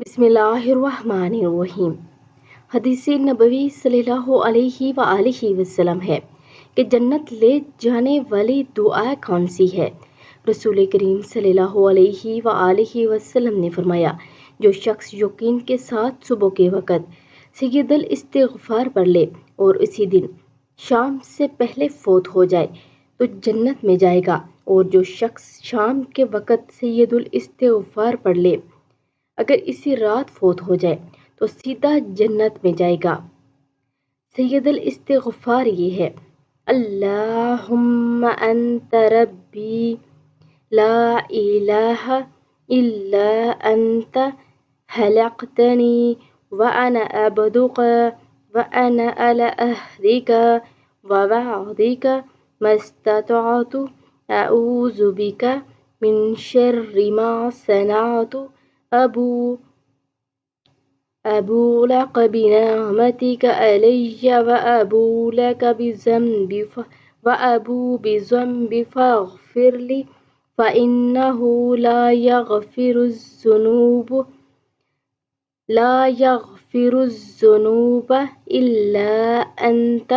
بسم اللہ الرحمن الرحیم۔ حدیث نبوی صلی اللہ علیہ وآلہ وسلم ہے کہ جنت لے جانے والی دعا کون سی ہے؟ رسول کریم صلی اللہ علیہ وآلہ وسلم نے فرمایا، جو شخص یقین کے ساتھ صبح کے وقت سید الاستغفار پڑھ لے اور اسی دن شام سے پہلے فوت ہو جائے تو جنت میں جائے گا، اور جو شخص شام کے وقت سید الاستغفار پڑھ لے اگر اسی رات فوت ہو جائے تو سیدھا جنت میں جائے گا۔ سید الاستغفار یہ ہے: اللہم انت ربی لا الہ الا انت خلقتنی وانا عبدک وانا علی عہدک ووعدک ما استطعت اعوذ بک من شر ما صنعت أبو لك بنعمتك علي وأبو بذنبي فاغفر لي فإنه لا يغفر الذنوب إلا أنت